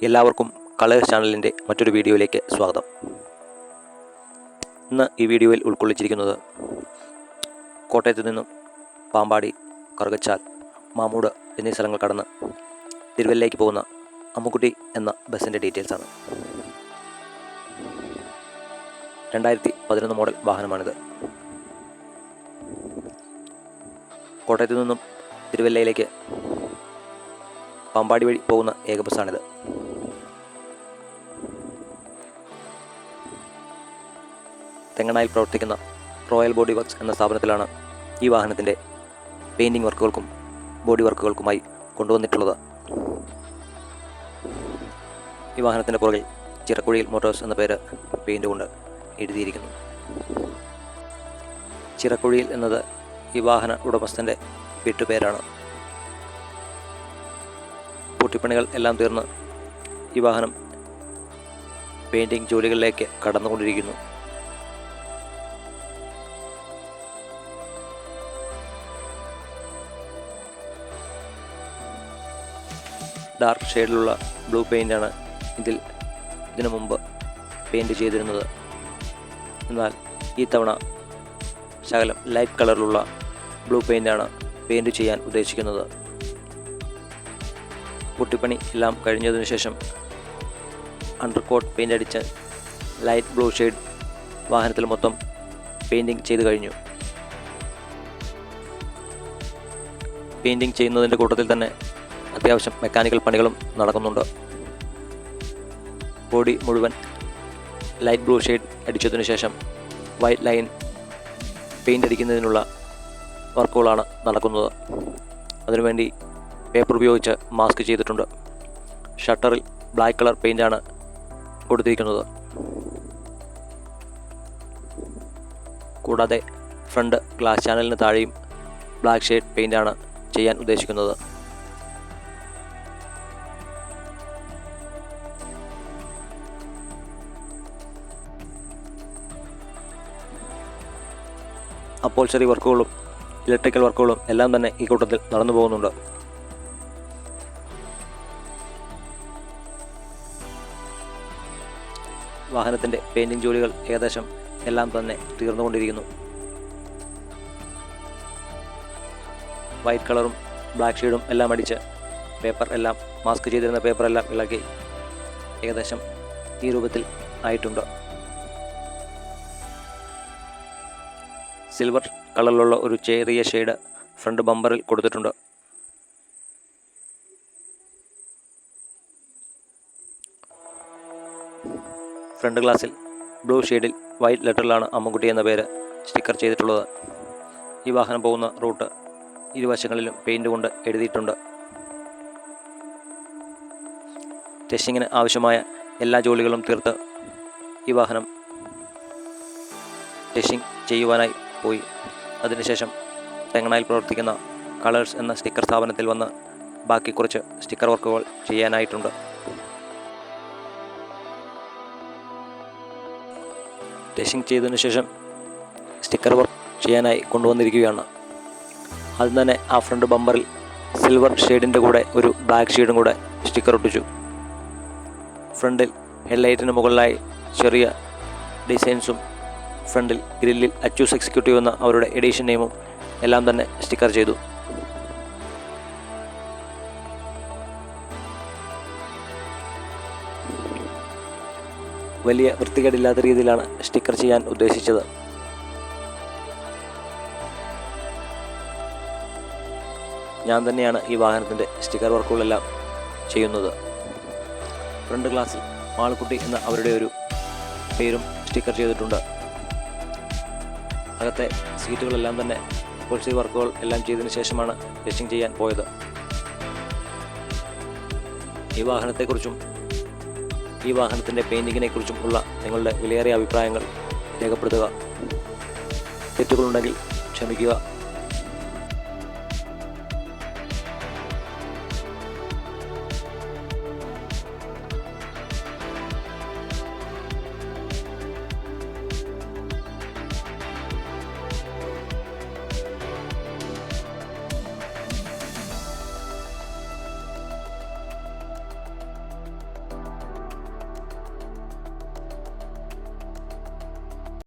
എല്ലാവർക്കും കളേഴ്സ് ചാനലിൻ്റെ മറ്റൊരു വീഡിയോയിലേക്ക് സ്വാഗതം. ഇന്ന് ഈ വീഡിയോയിൽ ഉൾക്കൊള്ളിച്ചിരിക്കുന്നത് കോട്ടയത്ത് നിന്നും പാമ്പാടി, കറുകച്ചാൽ, മാമൂട് എന്നീ സ്ഥലങ്ങൾ കടന്ന് തിരുവല്ലയ്ക്ക് പോകുന്ന അമ്മുക്കുട്ടി എന്ന ബസ്സിൻ്റെ ഡീറ്റെയിൽസാണ്. 2011 മോഡൽ വാഹനമാണിത്. കോട്ടയത്ത് നിന്നും തിരുവല്ലയിലേക്ക് പാമ്പാടി വഴി പോകുന്ന ഏക ബസ്സാണിത്. തെങ്ങണായിൽ പ്രവർത്തിക്കുന്ന റോയൽ ബോഡി വർക്ക്സ് എന്ന സ്ഥാപനത്തിലാണ് ഈ വാഹനത്തിൻ്റെ പെയിൻറ്റിംഗ് വർക്കുകൾക്കും ബോഡി വർക്കുകൾക്കുമായി കൊണ്ടുവന്നിട്ടുള്ളത്. ഈ വാഹനത്തിൻ്റെ പുറകിൽ ചിറക്കുഴിയിൽ മോട്ടോഴ്സ് എന്ന പേര് പെയിൻ്റ് കൊണ്ട് എഴുതിയിരിക്കുന്നു. ചിറക്കുഴിയിൽ എന്നത് ഈ വാഹന ഉടമസ്ഥൻ്റെ വീട്ടുപേരാണ്. പൂട്ടിപ്പണികൾ എല്ലാം തീർന്ന് ഈ വാഹനം പെയിൻറ്റിംഗ് ജോലികളിലേക്ക് കടന്നുകൊണ്ടിരിക്കുന്നു. ഡാർക്ക് ഷെയ്ഡിലുള്ള ബ്ലൂ പെയിൻ്റാണ് ഇതിനു മുമ്പ് പെയിൻറ്റ് ചെയ്തിരുന്നത്. എന്നാൽ ഈ തവണ ശകലം ലൈറ്റ് കളറിലുള്ള ബ്ലൂ പെയിൻ്റാണ് പെയിൻറ്റ് ചെയ്യാൻ ഉദ്ദേശിക്കുന്നത്. പുട്ടിപ്പണി എല്ലാം കഴിഞ്ഞതിനു ശേഷം അണ്ടർകോട്ട് പെയിൻ്റ് അടിച്ച് ലൈറ്റ് ബ്ലൂ ഷെയ്ഡ് വാഹനത്തിൽ മൊത്തം പെയിൻറ്റിങ് ചെയ്ത് കഴിഞ്ഞു. പെയിൻറ്റിങ് ചെയ്യുന്നതിൻ്റെ കൂട്ടത്തിൽ തന്നെ അത്യാവശ്യം മെക്കാനിക്കൽ പണികളും നടക്കുന്നുണ്ട്. ബോഡി മുഴുവൻ ലൈറ്റ് ബ്ലൂ ഷെയ്ഡ് അടിച്ചതിനു ശേഷം വൈറ്റ് ലൈൻ പെയിൻ്റ് അടിക്കുന്നതിനുള്ള വർക്കുകളാണ് നടക്കുന്നത്. അതിനുവേണ്ടി പേപ്പർ ഉപയോഗിച്ച് മാസ്ക് ചെയ്തിട്ടുണ്ട്. ഷട്ടറിൽ ബ്ലാക്ക് കളർ പെയിൻ്റാണ് കൊടുത്തിരിക്കുന്നത്. കൂടാതെ ഫ്രണ്ട് ഗ്ലാസ് ചാനലിന് താഴെയും ബ്ലാക്ക് ഷെയ്ഡ് പെയിൻ്റാണ് ചെയ്യാൻ ഉദ്ദേശിക്കുന്നത്. അപ്പോൾസറി വർക്കുകളും ഇലക്ട്രിക്കൽ വർക്കുകളും എല്ലാം തന്നെ ഈ കൂട്ടത്തിൽ നടന്നു പോകുന്നുണ്ട്. വാഹനത്തിൻ്റെ പെയിൻറ്റിംഗ് ജോലികൾ ഏകദേശം എല്ലാം തന്നെ തീർന്നുകൊണ്ടിരിക്കുന്നു. വൈറ്റ് കളറും ബ്ലാക്ക് ഷെയ്ഡും എല്ലാം അടിച്ച് പേപ്പർ എല്ലാം മാസ്ക് ചെയ്തിരുന്ന പേപ്പറെല്ലാം ഇളക്കി ഏകദേശം ഈ രൂപത്തിൽ ആയിട്ടുണ്ട്. സിൽവർ കളറിലുള്ള ഒരു ചെറിയ ഷെയ്ഡ് ഫ്രണ്ട് ബമ്പറിൽ കൊടുത്തിട്ടുണ്ട്. ഫ്രണ്ട് ഗ്ലാസിൽ ബ്ലൂ ഷെയ്ഡിൽ വൈറ്റ് ലെറ്ററിലാണ് അമ്മുക്കുട്ടി എന്ന പേര് സ്റ്റിക്കർ ചെയ്തിട്ടുള്ളത്. ഈ വാഹനം പോകുന്ന റൂട്ട് ഇരുവശങ്ങളിലും പെയിൻറ് കൊണ്ട് എഴുതിയിട്ടുണ്ട്. ടെസ്റ്റിങ്ങിന് ആവശ്യമായ എല്ലാ ജോലികളും തീർത്ത് ഈ വാഹനം ടെസ്റ്റിംഗ് ചെയ്യുവാനായി പോയി. അതിനുശേഷം തെങ്ങണായിൽ പ്രവർത്തിക്കുന്ന കളേഴ്സ് എന്ന സ്റ്റിക്കർ സ്ഥാപനത്തിൽ വന്ന് ബാക്കി കുറച്ച് സ്റ്റിക്കർ വർക്കുകൾ ചെയ്യാനായിട്ടുണ്ട്. ടെസ്റ്റിംഗ് ചെയ്തതിനു ശേഷം സ്റ്റിക്കർ വർക്ക് ചെയ്യാനായി കൊണ്ടുവന്നിരിക്കുകയാണ്. ആദ്യം തന്നെ ആ ഫ്രണ്ട് ബമ്പറിൽ സിൽവർ ഷെയ്ഡിൻ്റെ കൂടെ ഒരു ബ്ലാക്ക് ഷെയ്ഡും കൂടെ സ്റ്റിക്കർ ഒട്ടിച്ചു. ഫ്രണ്ടിൽ ഹെഡ്ലൈറ്റിന് മുകളിലായി ചെറിയ ഡിസൈൻസും ഫ്രണ്ടിൽ ഗ്രില്ലിൽ അച്ചൂസ് എക്സിക്യൂട്ടീവ് എന്ന അവരുടെ എഡിഷൻ നെയിമും എല്ലാം തന്നെ സ്റ്റിക്കർ ചെയ്തു. വലിയ വൃത്തികേടില്ലാത്ത രീതിയിലാണ് സ്റ്റിക്കർ ചെയ്യാൻ ഉദ്ദേശിച്ചത്. ഞാൻ തന്നെയാണ് ഈ വാഹനത്തിൻ്റെ സ്റ്റിക്കർ വർക്കുകളെല്ലാം ചെയ്യുന്നത്. ഫ്രണ്ട് ഗ്ലാസിൽ മാളക്കുട്ടി എന്ന അവരുടെ ഒരു പേരും സ്റ്റിക്കർ ചെയ്തിട്ടുണ്ട്. അകത്തെ സീറ്റുകളെല്ലാം തന്നെ പോളിസി വർക്കുകൾ എല്ലാം ചെയ്തതിന് ശേഷമാണ് ടെസ്റ്റിംഗ് ചെയ്യാൻ പോയത്. ഈ വാഹനത്തെക്കുറിച്ചും ഈ വാഹനത്തിൻ്റെ പെയിൻറ്റിങ്ങിനെക്കുറിച്ചും ഉള്ള നിങ്ങളുടെ വിലയേറിയ അഭിപ്രായങ്ങൾ രേഖപ്പെടുത്തുക. തെറ്റുകളുണ്ടെങ്കിൽ ക്ഷമിക്കുക.